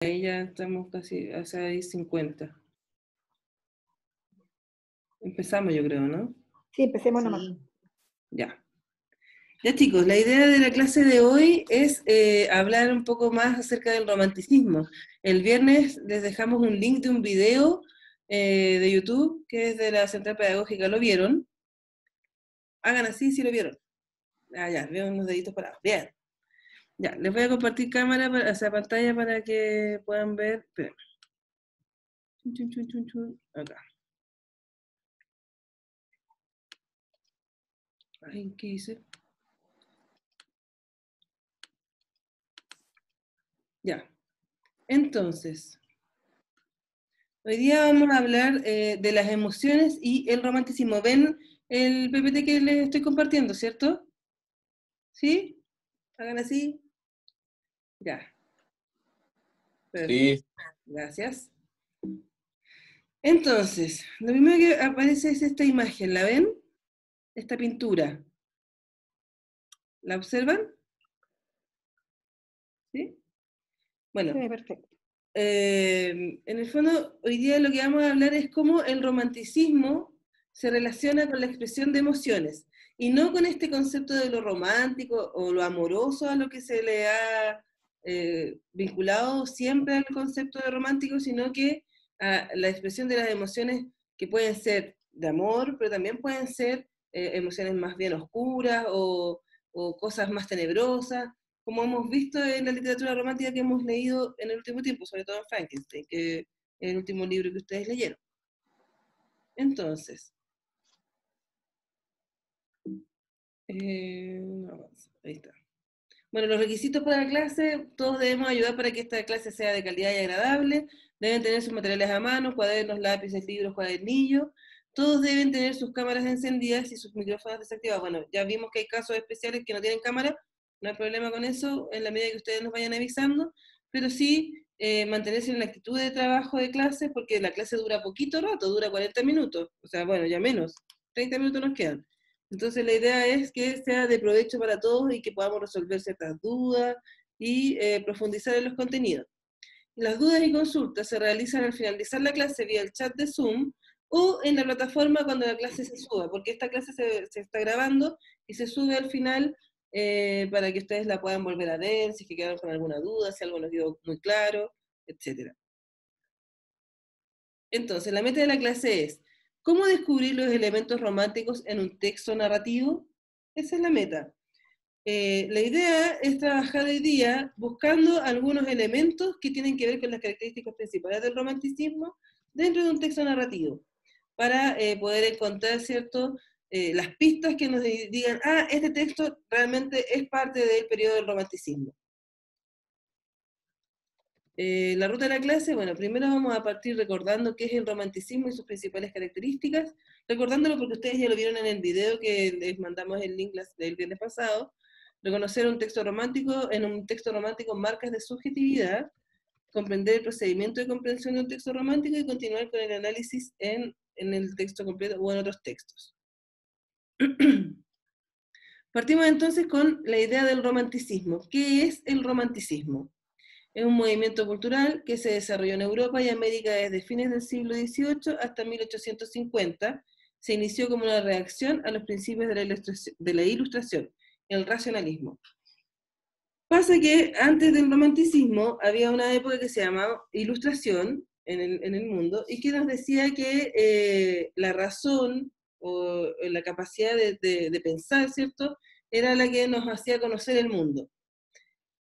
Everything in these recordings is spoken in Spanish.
Ahí ya estamos casi a 6:50. Empezamos, yo creo, ¿no? Sí, empecemos nomás. Ya. Ya, chicos, la idea de la clase de hoy es hablar un poco más acerca del romanticismo. El viernes les dejamos un link de un video de YouTube que es de la Central Pedagógica. ¿Lo vieron? Hagan así si lo vieron. Ah, ya, veo unos deditos parados. Bien. Ya, les voy a compartir cámara, o sea, pantalla para que puedan ver. Esperen. Chun, chun, chun, chun, chun. Acá. Ay, ¿qué hice? Ya. Entonces, hoy día vamos a hablar de las emociones y el romanticismo. ¿Ven el PPT que les estoy compartiendo, cierto? ¿Sí? Hagan así. Ya. Perfecto. Sí, Gracias. Entonces, lo primero que aparece es esta imagen, ¿la ven? Esta pintura. ¿La observan? ¿Sí? Bueno, Sí, perfecto. en el fondo, hoy día lo que vamos a hablar es cómo el romanticismo se relaciona con la expresión de emociones, y no con este concepto de lo romántico o lo amoroso a lo que se le ha vinculado siempre al concepto de romántico, sino que a la expresión de las emociones que pueden ser de amor, pero también pueden ser emociones más bien oscuras o cosas más tenebrosas, como hemos visto en la literatura romántica que hemos leído en el último tiempo, sobre todo en Frankenstein, que es el último libro que ustedes leyeron. Entonces, no, ahí está. Bueno, los requisitos para la clase, todos debemos ayudar para que esta clase sea de calidad y agradable, deben tener sus materiales a mano, cuadernos, lápices, libros, cuadernillos, todos deben tener sus cámaras encendidas y sus micrófonos desactivados. Bueno, ya vimos que hay casos especiales que no tienen cámara, no hay problema con eso, en la medida que ustedes nos vayan avisando, pero sí mantenerse en la actitud de trabajo de clase, porque la clase dura poquito rato, dura 40 minutos, o sea, bueno, ya menos, 30 minutos nos quedan. Entonces la idea es que sea de provecho para todos y que podamos resolver ciertas dudas y profundizar en los contenidos. Las dudas y consultas se realizan al finalizar la clase vía el chat de Zoom o en la plataforma cuando la clase se suba, porque esta clase se está grabando y se sube al final para que ustedes la puedan volver a ver, si es que quedaron con alguna duda, si algo nos quedó muy claro, etc. Entonces, la meta de la clase es, ¿cómo descubrir los elementos románticos en un texto narrativo? Esa es la meta. La idea es trabajar hoy día buscando algunos elementos que tienen que ver con las características principales del romanticismo dentro de un texto narrativo, para poder encontrar, ¿cierto?, las pistas que nos digan, ah, este texto realmente es parte del periodo del romanticismo. La ruta de la clase, bueno, primero vamos a partir recordando qué es el romanticismo y sus principales características, recordándolo porque ustedes ya lo vieron en el video que les mandamos el link del viernes pasado. Reconocer un texto romántico, en un texto romántico marcas de subjetividad, comprender el procedimiento de comprensión de un texto romántico y continuar con el análisis en el texto completo o en otros textos. Partimos entonces con la idea del romanticismo. ¿Qué es el romanticismo? Es un movimiento cultural que se desarrolló en Europa y América desde fines del siglo XVIII hasta 1850. Se inició como una reacción a los principios de la ilustración, el racionalismo. Pasa que antes del romanticismo había una época que se llamaba ilustración en el mundo y que nos decía que la razón o la capacidad de pensar, ¿cierto?, era la que nos hacía conocer el mundo.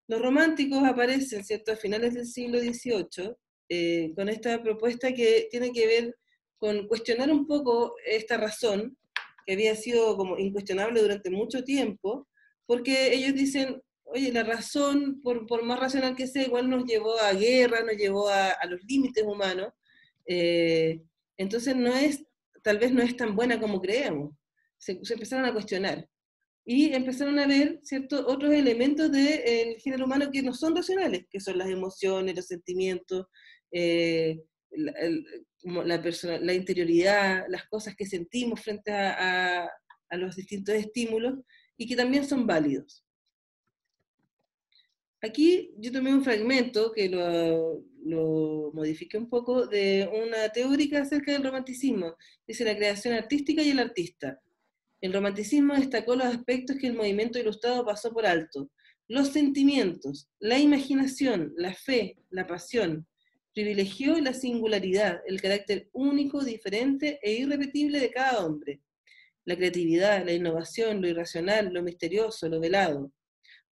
Los románticos aparecen, ¿cierto?, a finales del siglo XVIII, con esta propuesta que tiene que ver con cuestionar un poco esta razón, que había sido como incuestionable durante mucho tiempo, porque ellos dicen, oye, la razón, por más racional que sea, igual nos llevó a guerra, nos llevó a los límites humanos, eh, entonces tal vez no es tan buena como creemos. Se empezaron a cuestionar y empezaron a ver ciertos otros elementos del género humano que no son racionales, que son las emociones, los sentimientos, eh, la, como la interioridad, las cosas que sentimos frente a los distintos estímulos y que también son válidos. Aquí yo tomé un fragmento que lo modifiqué un poco de una teórica acerca del romanticismo. Dice la creación artística y el artista. El romanticismo destacó los aspectos que el movimiento ilustrado pasó por alto: los sentimientos, la imaginación, la fe, la pasión. Privilegió la singularidad, el carácter único, diferente e irrepetible de cada hombre. La creatividad, la innovación, lo irracional, lo misterioso, lo velado,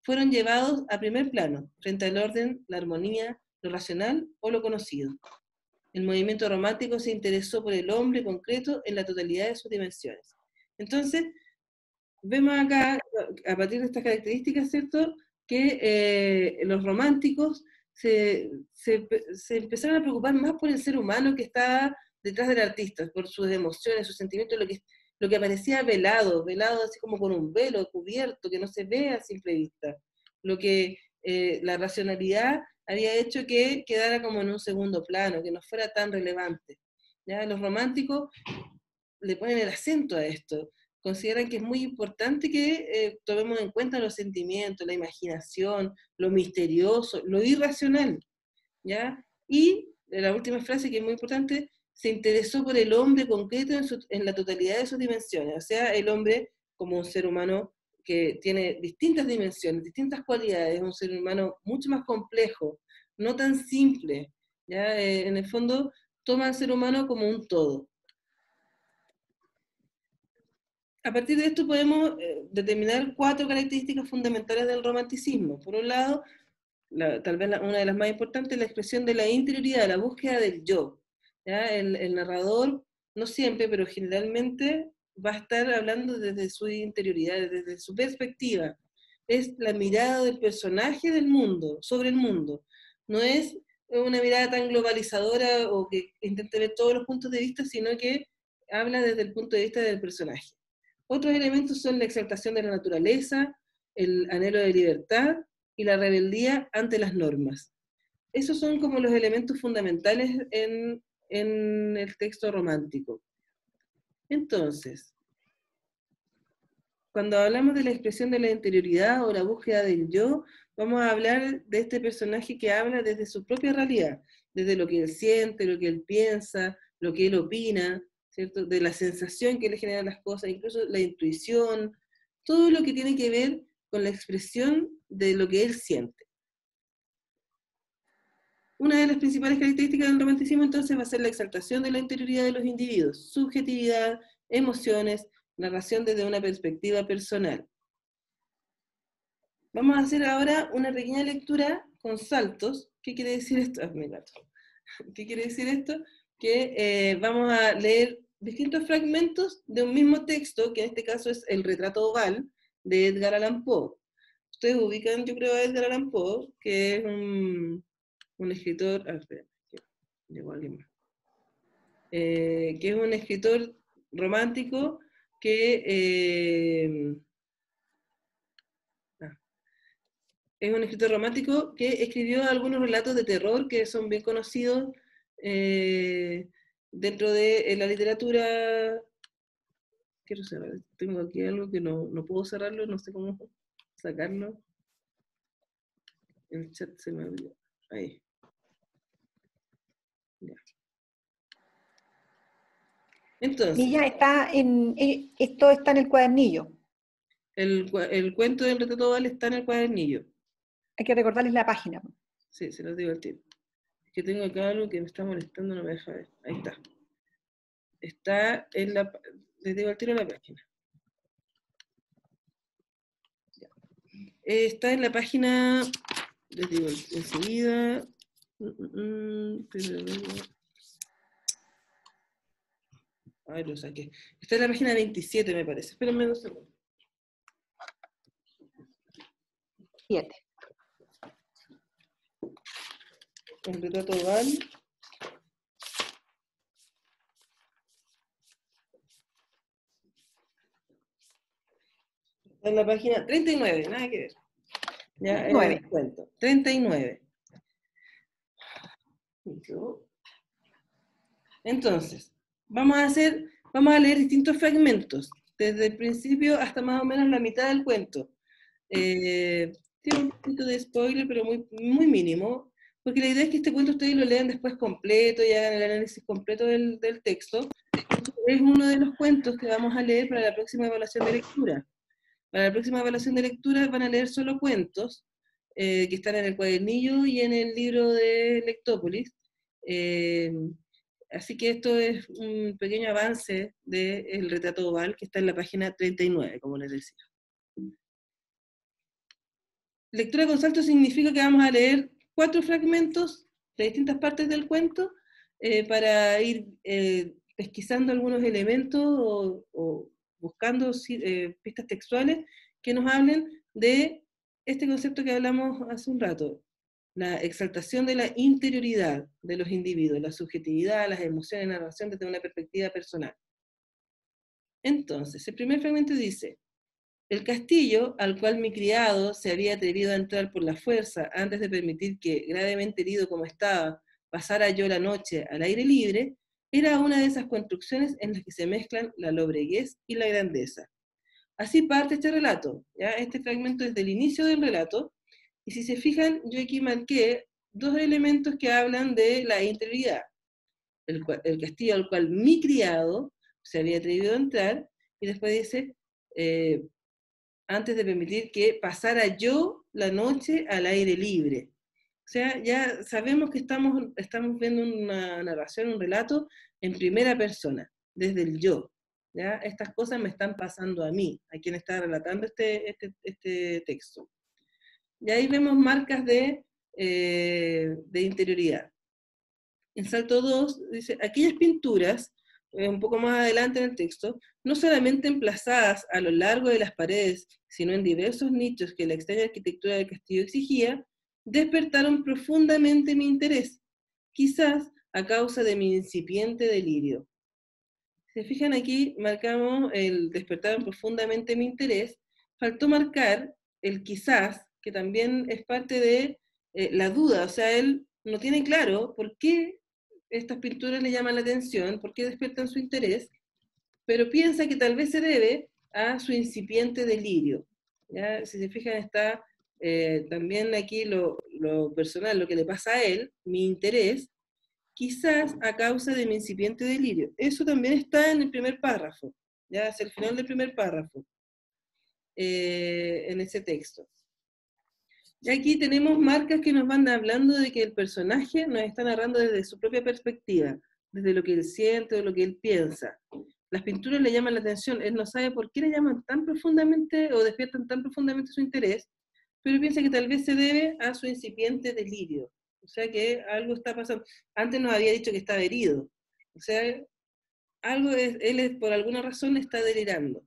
fueron llevados a primer plano, frente al orden, la armonía, lo racional o lo conocido. El movimiento romántico se interesó por el hombre concreto en la totalidad de sus dimensiones. Entonces, vemos acá, a partir de estas características, ¿cierto?, que los románticos se empezaron a preocupar más por el ser humano que está detrás del artista, por sus emociones, sus sentimientos, lo que aparecía velado, velado así como con un velo cubierto, que no se ve a simple vista. Lo que la racionalidad había hecho que quedara como en un segundo plano, que no fuera tan relevante. ¿Ya? Los románticos le ponen el acento a esto, consideran que es muy importante que tomemos en cuenta los sentimientos, la imaginación, lo misterioso, lo irracional, ¿ya? Y la última frase que es muy importante: se interesó por el hombre concreto en la totalidad de sus dimensiones, o sea, el hombre como un ser humano que tiene distintas dimensiones, distintas cualidades, un ser humano mucho más complejo, no tan simple, ¿ya? En el fondo toma al ser humano como un todo. A partir de esto podemos determinar 4 características fundamentales del romanticismo. Por un lado, tal vez una de las más importantes es la expresión de la interioridad, la búsqueda del yo. ¿Ya? El narrador, no siempre, pero generalmente va a estar hablando desde su interioridad, desde su perspectiva. Es la mirada del personaje del mundo, sobre el mundo. No es una mirada tan globalizadora o que intente ver todos los puntos de vista, sino que habla desde el punto de vista del personaje. Otros elementos son la exaltación de la naturaleza, el anhelo de libertad y la rebeldía ante las normas. Esos son como los elementos fundamentales en el texto romántico. Entonces, cuando hablamos de la expresión de la interioridad o la búsqueda del yo, vamos a hablar de este personaje que habla desde su propia realidad, desde lo que él siente, lo que él piensa, lo que él opina, ¿cierto? De la sensación que le generan las cosas, incluso la intuición, todo lo que tiene que ver con la expresión de lo que él siente. Una de las principales características del romanticismo entonces va a ser la exaltación de la interioridad de los individuos, subjetividad, emociones, narración desde una perspectiva personal. Vamos a hacer ahora una pequeña lectura con saltos. ¿Qué quiere decir esto? Ah, mi gato. ¿Qué quiere decir esto? Que vamos a leer distintos fragmentos de un mismo texto, que en este caso es El retrato oval, de Edgar Allan Poe. Ustedes ubican, yo creo, a Edgar Allan Poe, que es un escritor... Ah, espera, llegó alguien más. Que es un escritor romántico que... es un escritor romántico que escribió algunos relatos de terror que son bien conocidos dentro de la literatura. Quiero cerrar, tengo aquí algo que no puedo cerrarlo, no sé cómo sacarlo. El chat se me abrió. Ahí. Ya. Entonces. Y ya está esto está en el cuadernillo. El cuento del retrato oval está en el cuadernillo. Hay que recordarles la página. Sí, se los digo al tiro. Es que tengo acá algo que me está molestando, no me deja ver. Ahí está. Está en la... Les digo al tiro la página. Está en la página... Les digo enseguida... Ay, lo saqué. Está en la página 27, me parece. Espérenme 2 segundos. 7. El retrato oval. Está en la página 39, nada que ver. Ya, 9. Cuento. 39. Entonces, vamos a leer distintos fragmentos, desde el principio hasta más o menos la mitad del cuento. Tiene un poquito de spoiler, pero muy, muy mínimo, porque la idea es que este cuento ustedes lo lean después completo y hagan el análisis completo del texto. Es uno de los cuentos que vamos a leer para la próxima evaluación de lectura. Para la próxima evaluación de lectura van a leer solo cuentos que están en el cuadernillo y en el libro de Lectópolis. Así que esto es un pequeño avance del retrato oval que está en la página 39, como les decía. Lectura con salto significa que vamos a leer 4 fragmentos de distintas partes del cuento para ir pesquisando algunos elementos o buscando pistas textuales que nos hablen de este concepto que hablamos hace un rato, la exaltación de la interioridad de los individuos, la subjetividad, las emociones, la narración desde una perspectiva personal. Entonces, el primer fragmento dice: el castillo, al cual mi criado se había atrevido a entrar por la fuerza antes de permitir que, gravemente herido como estaba, pasara yo la noche al aire libre, era una de esas construcciones en las que se mezclan la lobreguez y la grandeza. Así parte este relato, ¿ya? Este fragmento es del inicio del relato, y si se fijan, yo aquí marqué 2 elementos que hablan de la interioridad. El castillo al cual mi criado se había atrevido a entrar, y después dice, antes de permitir que pasara yo la noche al aire libre. O sea, ya sabemos que estamos viendo una narración, un relato en primera persona, desde el yo. ¿Ya? Estas cosas me están pasando a mí, a quien está relatando este texto. Y ahí vemos marcas de interioridad. En salto 2 dice, aquellas pinturas, un poco más adelante en el texto, no solamente emplazadas a lo largo de las paredes, sino en diversos nichos que la extraña arquitectura del castillo exigía, despertaron profundamente mi interés, quizás a causa de mi incipiente delirio. Si se fijan aquí, marcamos el despertaron profundamente mi interés, faltó marcar el quizás, que también es parte de la duda, o sea, él no tiene claro por qué estas pinturas le llaman la atención, por qué despiertan su interés, pero piensa que tal vez se debe a su incipiente delirio. ¿Ya? Si se fijan, está también aquí lo personal, lo que le pasa a él, mi interés, quizás a causa de mi incipiente delirio. Eso también está en el primer párrafo, ya hacia el final del primer párrafo, en ese texto. Y aquí tenemos marcas que nos van hablando de que el personaje nos está narrando desde su propia perspectiva, desde lo que él siente o lo que él piensa. Las pinturas le llaman la atención, él no sabe por qué le llaman tan profundamente o despiertan tan profundamente su interés, pero piensa que tal vez se debe a su incipiente delirio. O sea que algo está pasando. Antes nos había dicho que estaba herido. O sea, él por alguna razón está delirando.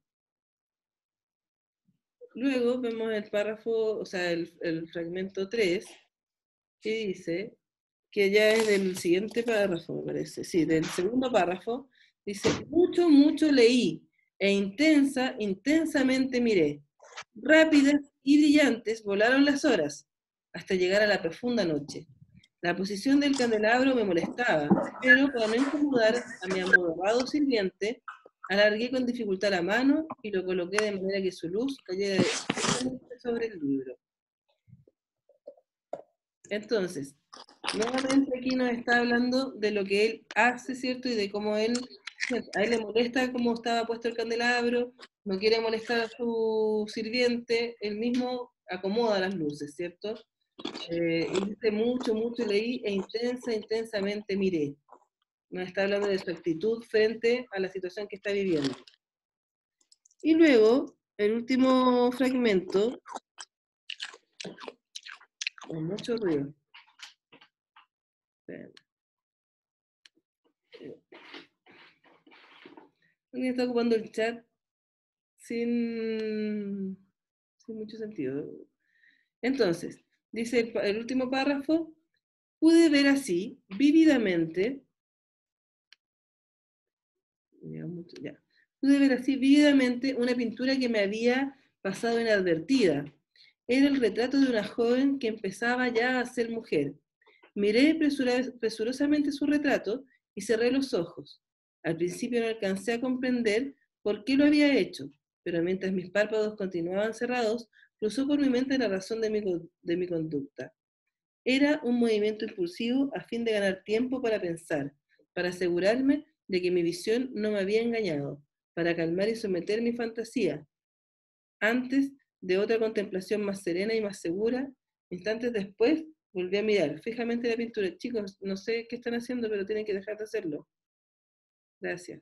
Luego vemos el párrafo, o sea, el fragmento 3, que dice, que ya es del siguiente párrafo, me parece, sí, del segundo párrafo, dice, mucho, mucho leí, e intensamente miré. Rápidas y brillantes volaron las horas, hasta llegar a la profunda noche. La posición del candelabro me molestaba, pero para no incomodar a mi amodorrado sirviente, alargué con dificultad la mano y lo coloqué de manera que su luz cayera sobre el libro. Entonces, nuevamente aquí nos está hablando de lo que él hace, ¿cierto? Y de cómo a él le molesta cómo estaba puesto el candelabro, no quiere molestar a su sirviente, él mismo acomoda las luces, ¿cierto? Y dice mucho, mucho leí e intensamente miré. Nos está hablando de su actitud frente a la situación que está viviendo. Y luego, el último fragmento, con mucho ruido. Alguien está ocupando el chat sin mucho sentido. Entonces, dice el último párrafo, pude ver así, vívidamente, pude ver así vívidamente una pintura que me había pasado inadvertida. Era el retrato de una joven que empezaba ya a ser mujer. Miré presurosamente su retrato y cerré los ojos. Al principio no alcancé a comprender por qué lo había hecho, pero mientras mis párpados continuaban cerrados, cruzó por mi mente la razón de mi conducta. Era un movimiento impulsivo a fin de ganar tiempo para pensar, para asegurarme de que mi visión no me había engañado, para calmar y someter mi fantasía. Antes de otra contemplación más serena y más segura, instantes después, volví a mirar fijamente la pintura. Chicos, no sé qué están haciendo, pero tienen que dejar de hacerlo. Gracias.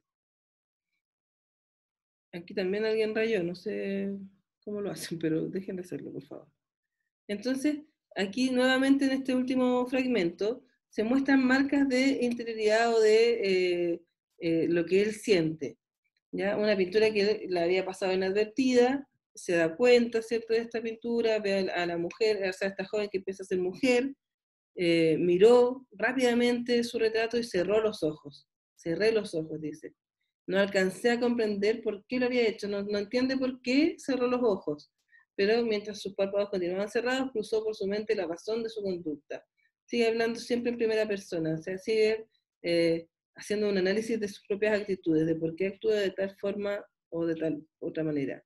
Aquí también alguien rayó, no sé cómo lo hacen, pero dejen de hacerlo, por favor. Entonces, aquí nuevamente en este último fragmento, se muestran marcas de interioridad o de lo que él siente. ¿Ya? Una pintura que la había pasado inadvertida, se da cuenta, ¿cierto?, de esta pintura, ve a la mujer, o sea, a esta joven que empieza a ser mujer, miró rápidamente su retrato y cerró los ojos. Cerré los ojos, dice. No alcancé a comprender por qué lo había hecho, no entiende por qué cerró los ojos, pero mientras sus párpados continuaban cerrados, cruzó por su mente la razón de su conducta. Sigue hablando siempre en primera persona, o sea, sigue haciendo un análisis de sus propias actitudes, de por qué actúa de tal forma o de tal otra manera.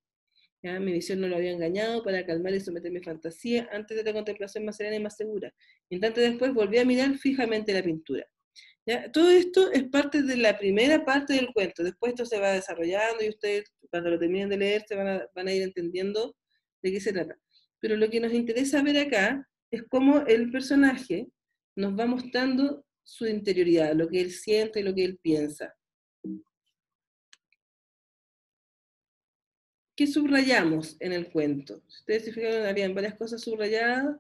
¿Ya? Mi visión no lo había engañado para calmar y someter mi fantasía antes de la contemplación más serena y más segura. Instante después volví a mirar fijamente la pintura. ¿Ya? Todo esto es parte de la primera parte del cuento. Después esto se va desarrollando y ustedes, cuando lo terminen de leer, van a ir entendiendo de qué se trata. Pero lo que nos interesa ver acá es cómo el personaje nos va mostrando su interioridad, lo que él siente y lo que él piensa. ¿Qué subrayamos en el cuento? Si ustedes se fijaron, habían varias cosas subrayadas.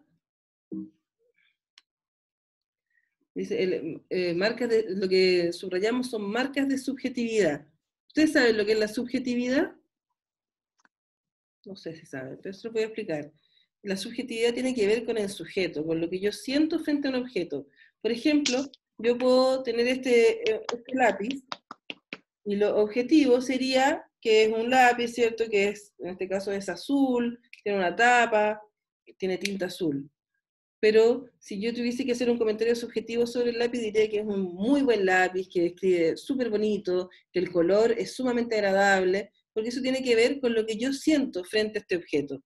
Dice, marcas de, lo que subrayamos son marcas de subjetividad. ¿Ustedes saben lo que es la subjetividad? No sé si saben, pero eso lo voy a explicar. La subjetividad tiene que ver con el sujeto, con lo que yo siento frente a un objeto. Por ejemplo, yo puedo tener este lápiz, y lo objetivo sería que es un lápiz, ¿cierto? Que es, en este caso es azul, tiene una tapa, tiene tinta azul. Pero si yo tuviese que hacer un comentario subjetivo sobre el lápiz, diría que es un muy buen lápiz, que escribe súper bonito, que el color es sumamente agradable, porque eso tiene que ver con lo que yo siento frente a este objeto.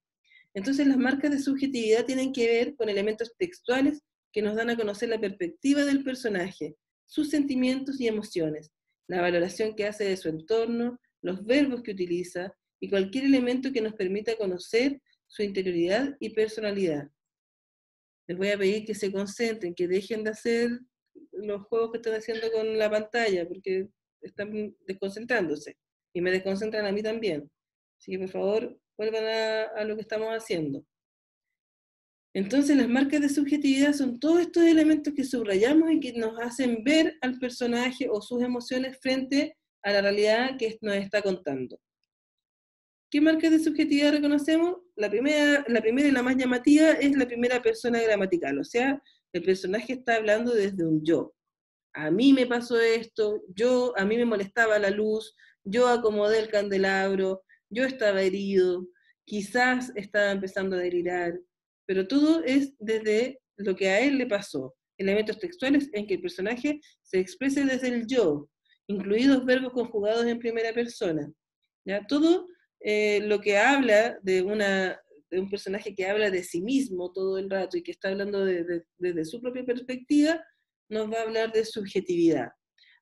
Entonces las marcas de subjetividad tienen que ver con elementos textuales que nos dan a conocer la perspectiva del personaje, sus sentimientos y emociones, la valoración que hace de su entorno, los verbos que utiliza y cualquier elemento que nos permita conocer su interioridad y personalidad. Les voy a pedir que se concentren, que dejen de hacer los juegos que están haciendo con la pantalla, porque están desconcentrándose y me desconcentran a mí también. Así que por favor, vuelvan a lo que estamos haciendo. Entonces las marcas de subjetividad son todos estos elementos que subrayamos y que nos hacen ver al personaje o sus emociones frente a la realidad que nos está contando. ¿Qué marcas de subjetividad reconocemos? La primera y la más llamativa es la primera persona gramatical, o sea, el personaje está hablando desde un yo. A mí me pasó esto, a mí me molestaba la luz, yo acomodé el candelabro, yo estaba herido, quizás estaba empezando a delirar, pero todo es desde lo que a él le pasó. Elementos textuales en que el personaje se exprese desde el yo, incluidos verbos conjugados en primera persona. ¿Ya? Todo lo que habla de un personaje que habla de sí mismo todo el rato y que está hablando desde su propia perspectiva, nos va a hablar de subjetividad.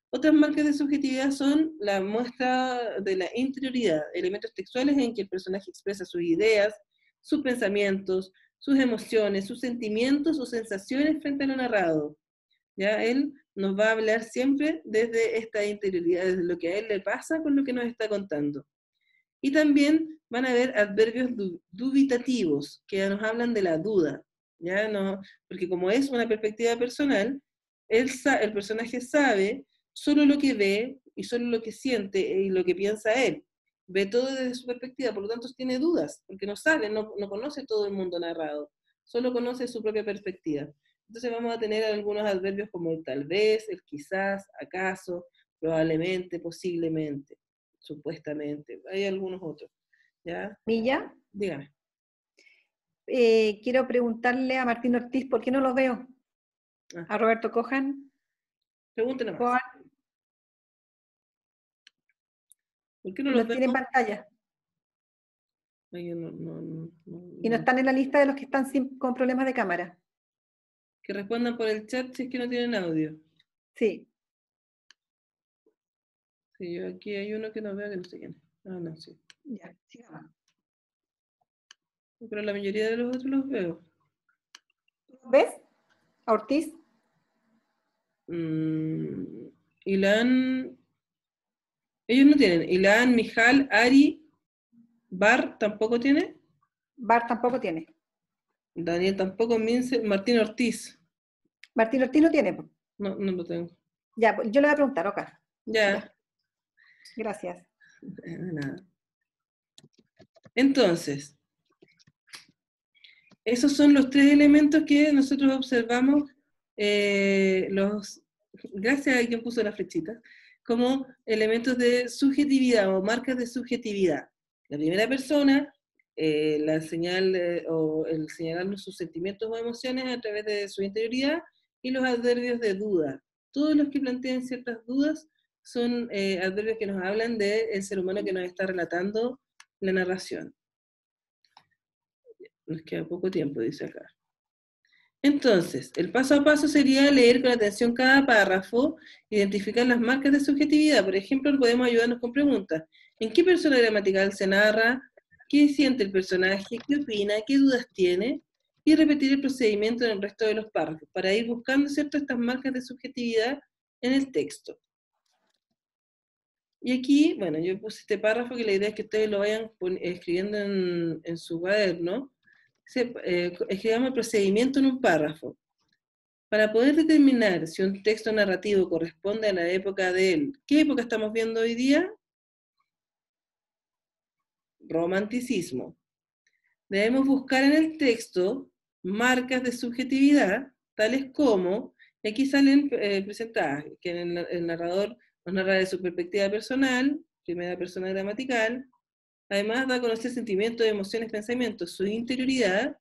Otras marcas de subjetividad son la muestra de la interioridad, elementos textuales en que el personaje expresa sus ideas, sus pensamientos, sus emociones, sus sentimientos o sensaciones frente a lo narrado. ¿Ya? Él nos va a hablar siempre desde esta interioridad, desde lo que a él le pasa con lo que nos está contando. Y también van a haber adverbios dubitativos, que nos hablan de la duda, ¿ya? No, porque como es una perspectiva personal, el personaje sabe solo lo que ve y solo lo que siente y lo que piensa él. Ve todo desde su perspectiva, por lo tanto tiene dudas, porque no sabe, no conoce todo el mundo narrado, solo conoce su propia perspectiva. Entonces vamos a tener algunos adverbios como el tal vez, el quizás, acaso, probablemente, posiblemente, supuestamente. Hay algunos otros. ¿Ya? Milla, Dígame. quiero preguntarle a Martín Ortiz, ¿por qué no los veo? Ah, A Roberto Cojan, pregúntale más. Juan, ¿Por qué no los los tiene en vemos? pantalla. Ay, yo Y no están en la lista de los que están con problemas de cámara. Que respondan por el chat si es que no tienen audio. Sí. Sí, yo aquí hay uno que no veo que no sé quién es. Ah, no, sí. Ya, sigamos. Pero la mayoría de los otros los veo. ¿Ves? A Ortiz. Ilan. Ellos no tienen. Ilan, Mijal, Ari, Bar tampoco tiene. Bar tampoco tiene. Daniel tampoco. Mince, Martín Ortiz. Martín Ortiz no tiene. No, no lo tengo. Ya, pues, yo le voy a preguntar, ok. Ya. Ya. Gracias. Nada. Entonces, esos son los tres elementos que nosotros observamos, gracias a quien puso las flechitas, como elementos de subjetividad o marcas de subjetividad. La primera persona, la señal o el señalarnos sus sentimientos o emociones a través de su interioridad, y los adverbios de duda. Todos los que plantean ciertas dudas son adverbios que nos hablan del ser humano que nos está relatando la narración. Nos queda poco tiempo, dice acá. Entonces, el paso a paso sería leer con atención cada párrafo, identificar las marcas de subjetividad. Por ejemplo, podemos ayudarnos con preguntas. ¿En qué persona gramatical se narra? ¿Qué siente el personaje? ¿Qué opina? ¿Qué dudas tiene? Y repetir el procedimiento en el resto de los párrafos, para ir buscando, ¿cierto?, estas marcas de subjetividad en el texto. Y aquí, bueno, yo puse este párrafo que la idea es que ustedes lo vayan escribiendo en su cuaderno. Escribamos el procedimiento en un párrafo. Para poder determinar si un texto narrativo corresponde a la época de él, ¿qué época estamos viendo hoy día? Romanticismo. Debemos buscar en el texto marcas de subjetividad, tales como, y aquí salen presentadas, que el narrador nos narra de su perspectiva personal, primera persona gramatical, además da a conocer sentimientos, emociones, pensamientos, su interioridad,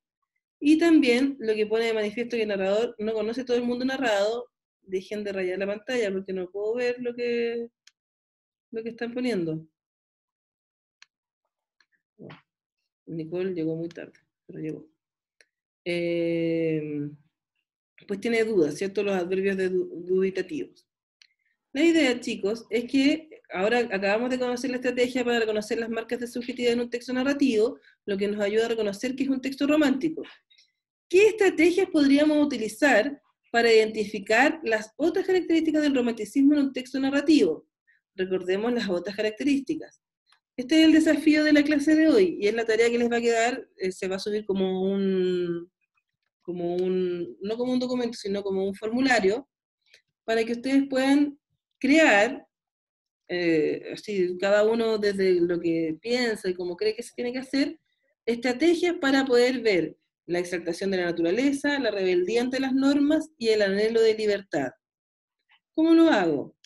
y también lo que pone de manifiesto que el narrador no conoce todo el mundo narrado. Dejen de rayar la pantalla porque no puedo ver lo que están poniendo. Bueno, Nicole llegó muy tarde, pero llegó. Pues tiene dudas, ¿cierto? Los adverbios dubitativos. La idea, chicos, es que ahora acabamos de conocer la estrategia para reconocer las marcas de subjetividad en un texto narrativo, lo que nos ayuda a reconocer que es un texto romántico. ¿Qué estrategias podríamos utilizar para identificar las otras características del romanticismo en un texto narrativo? Recordemos las otras características. Este es el desafío de la clase de hoy, y es la tarea que les va a quedar, se va a subir no como un documento, sino como un formulario, para que ustedes puedan crear, así, cada uno desde lo que piensa y cómo cree que se tiene que hacer, estrategias para poder ver la exaltación de la naturaleza, la rebeldía ante las normas y el anhelo de libertad. ¿Cómo lo hago?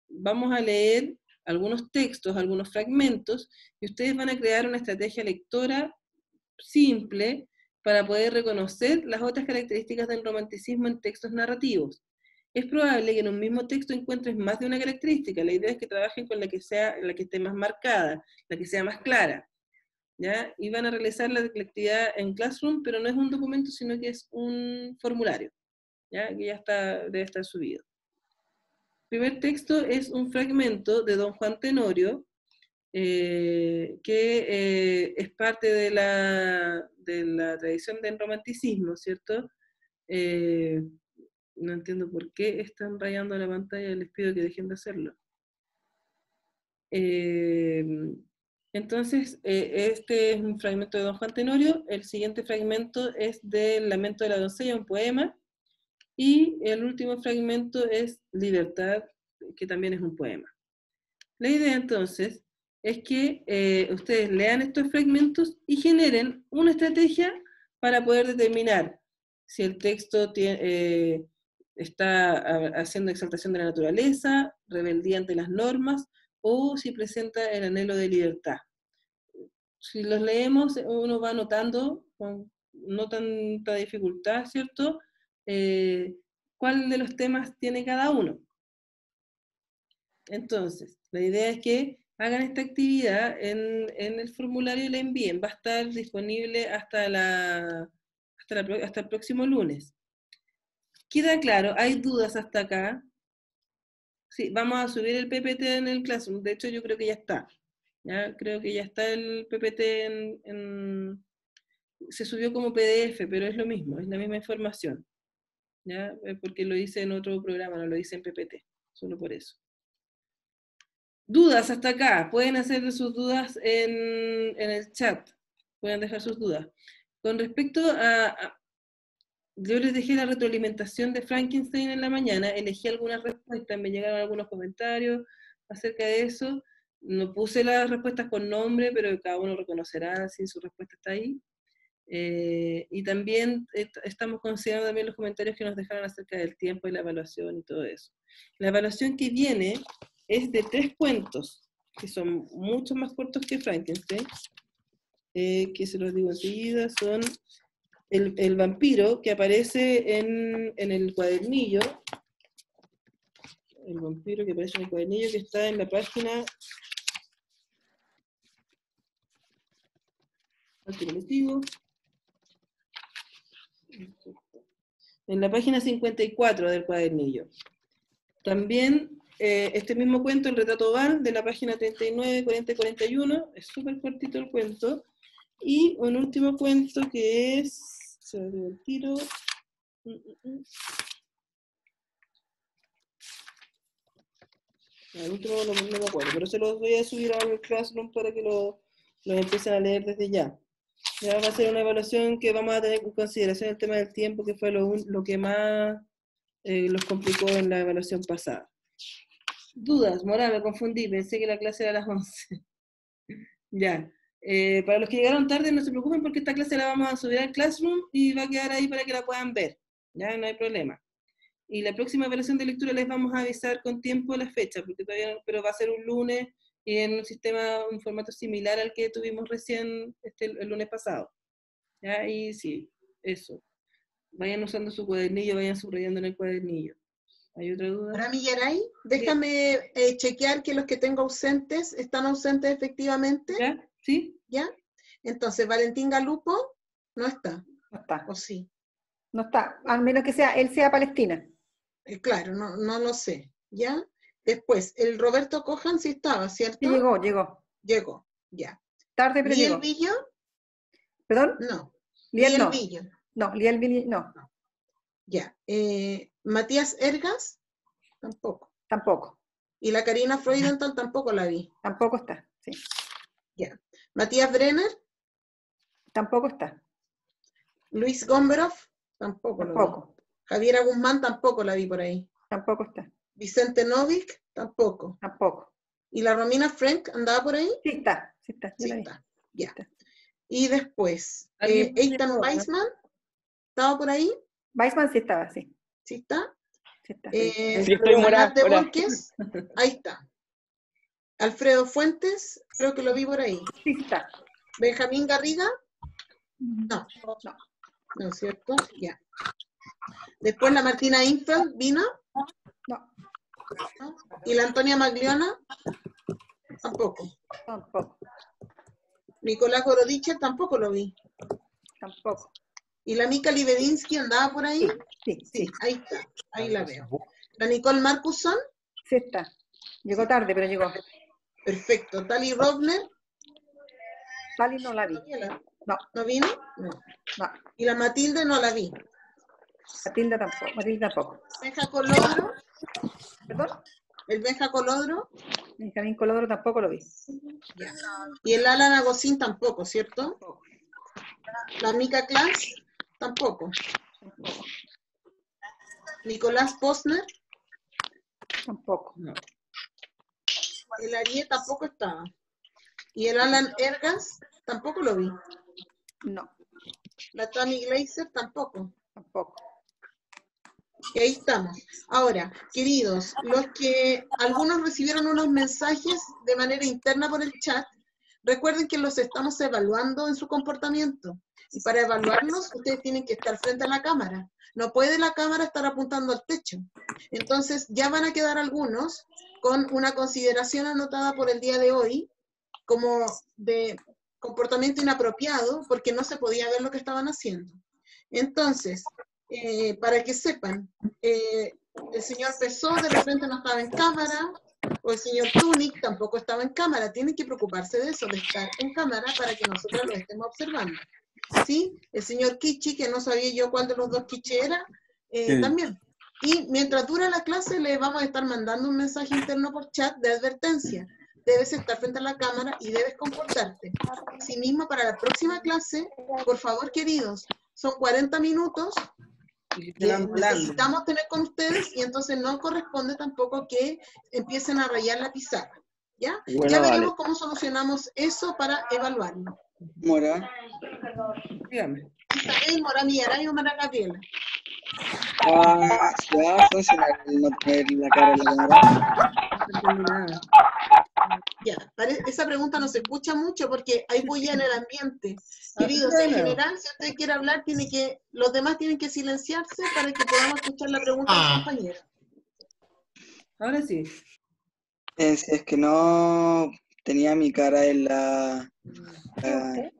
Vamos a leer algunos textos, algunos fragmentos, y ustedes van a crear una estrategia lectora simple para poder reconocer las otras características del romanticismo en textos narrativos. Es probable que en un mismo texto encuentres más de una característica. La idea es que trabajen con la que esté más marcada, la que sea más clara, ¿ya? Y van a realizar la actividad en Classroom, pero no es un documento, sino que es un formulario, ¿ya? Que ya debe estar subido. El primer texto es un fragmento de Don Juan Tenorio, que es parte de la tradición del romanticismo, ¿cierto? No entiendo por qué están rayando la pantalla, les pido que dejen de hacerlo. Entonces, este es un fragmento de Don Juan Tenorio. El siguiente fragmento es del Lamento de la doncella, un poema, y el último fragmento es Libertad, que también es un poema. La idea entonces es que ustedes lean estos fragmentos y generen una estrategia para poder determinar si el texto está haciendo exaltación de la naturaleza, rebeldía ante las normas, o si presenta el anhelo de libertad. Si los leemos, uno va notando con no tanta dificultad, ¿cierto? ¿Cuál de los temas tiene cada uno? Entonces, la idea es que hagan esta actividad en el formulario y la envíen. Va a estar disponible hasta el próximo lunes. ¿Queda claro? ¿Hay dudas hasta acá? Sí, vamos a subir el PPT en el Classroom. De hecho, yo creo que ya está. ¿Ya? Creo que ya está el PPT se subió como PDF, pero es lo mismo, es la misma información. ¿Ya? Porque lo hice en otro programa, no lo hice en PPT. Solo por eso. Dudas hasta acá. Pueden hacer sus dudas en el chat. Pueden dejar sus dudas. Con respecto yo les dejé la retroalimentación de Frankenstein en la mañana, elegí algunas respuestas, me llegaron algunos comentarios acerca de eso. No puse las respuestas con nombre, pero cada uno reconocerá si su respuesta está ahí. Y también estamos considerando también los comentarios que nos dejaron acerca del tiempo y la evaluación y todo eso. La evaluación que viene es de 3 cuentos, que son mucho más cortos que Frankenstein, que se los digo enseguida, son el vampiro que aparece en el cuadernillo, el vampiro que aparece en el cuadernillo que está en la página, en la página 54 del cuadernillo. También este mismo cuento, El retrato oval, de la página 39, 40 y 41, es súper cortito el cuento. Y un último cuento que es, se lo digo el tiro, el último no me acuerdo, pero se los voy a subir al Classroom para que lo empiecen a leer desde ya. Ya va a ser una evaluación que vamos a tener en consideración el tema del tiempo, que fue lo que más los complicó en la evaluación pasada. Dudas, Mora, me confundí, pensé que la clase era a las 11. Ya. Para los que llegaron tarde, no se preocupen porque esta clase la vamos a subir al Classroom y va a quedar ahí para que la puedan ver. Ya, no hay problema. Y la próxima evaluación de lectura les vamos a avisar con tiempo la fecha, porque todavía no, pero va a ser un lunes y en un sistema, un formato similar al que tuvimos recién el lunes pasado. ¿Ya? Y sí, eso. Vayan usando su cuadernillo, vayan subrayando en el cuadernillo. ¿Hay otra duda? Ahora, Millaray, déjame chequear que los que tengo ausentes están ausentes efectivamente. ¿Ya? ¿Sí? ¿Ya? Entonces, Valentín Galupo no está. No está. ¿O sí? No está, al menos que él sea Palestina. Claro, no lo sé. ¿Ya? Después, el Roberto Cojan sí estaba, ¿cierto? Sí, llegó. Llegó, ya. Tarde, pero ¿Liel llegó. Villo? ¿Perdón? No. Liel no. Villo. No, Liel Villo no. Ya. Matías Ergas, tampoco. Tampoco. Y la Karina Freudenthal tampoco la vi. Tampoco está, sí. Ya. Matías Brenner. Tampoco está. Luis Gomberov, tampoco lo vi. Javiera Guzmán tampoco la vi por ahí. Tampoco está. Vicente Novik, tampoco. Tampoco. ¿Y la Romina Frank andaba por ahí? Sí está. Sí está. Ya. Está. Y después, Eitan Weissman, ¿estaba por ahí? Weissman sí estaba, sí. ¿Sí está? Sí está. Sí, estoy Mora. de Borges, ahí está. Alfredo Fuentes, creo que lo vi por ahí. Sí está. Benjamín Garriga, no. No es cierto, ya. Después la Martina Infeld, ¿vino? No. ¿Y la Antonia Magliona? Tampoco. Tampoco. Nicolás Gorodiche tampoco lo vi. Tampoco. ¿Y la Mika Libedinsky andaba por ahí? Sí. Ahí está, ahí la veo. ¿La Nicole Marcusson? Sí está. Llegó tarde, pero llegó. Perfecto. ¿Tali Robner? Tali no la vi. No. ¿No vino? No. ¿Y la Matilde no la vi? Matilde tampoco. ¿Benja Colodro? ¿Perdón? ¿El Benja Colodro? Benjamín Colodro tampoco lo vi. Ya. ¿Y el Alan Agosín tampoco, cierto? ¿La Mica Class? Tampoco. ¿Nicolás Posner? Tampoco. No. El Arié tampoco estaba. ¿Y el Alan Ergas? Tampoco lo vi. No. La Tammy Glazer tampoco. Tampoco. Y ahí estamos. Ahora, queridos, algunos recibieron unos mensajes de manera interna por el chat, recuerden que los estamos evaluando en su comportamiento. Y para evaluarlos, ustedes tienen que estar frente a la cámara. No puede la cámara estar apuntando al techo. Entonces, ya van a quedar algunos con una consideración anotada por el día de hoy, como de comportamiento inapropiado, porque no se podía ver lo que estaban haciendo. Entonces, para que sepan, el señor Pesó de repente no estaba en cámara, o el señor Tunic tampoco estaba en cámara. Tienen que preocuparse de eso, de estar en cámara para que nosotros lo estemos observando. ¿Sí? El señor Kichi, que no sabía yo cuál de los dos Kichi era, también. Y mientras dura la clase, le vamos a estar mandando un mensaje interno por chat de advertencia. Debes estar frente a la cámara y debes comportarte. Asimismo, para la próxima clase, por favor, queridos, son 40 minutos que necesitamos tener con ustedes y entonces no corresponde tampoco que empiecen a rayar la pizarra. ¿Ya? Bueno, Ya veremos vale. cómo solucionamos eso para evaluarlo. Mora. Dígame. Isabel, Mora Millaray o Mara Gabriela. Ya funciona no tener la cara en la cámara. No entendí nada. Ya, esa pregunta no se escucha mucho porque hay bulla en el ambiente. Queridos, de en nuevo. general, si usted quiere hablar, los demás tienen que silenciarse para que podamos escuchar la pregunta del compañero. Ahora sí. Si es que no tenía mi cara en la... ¿Usted?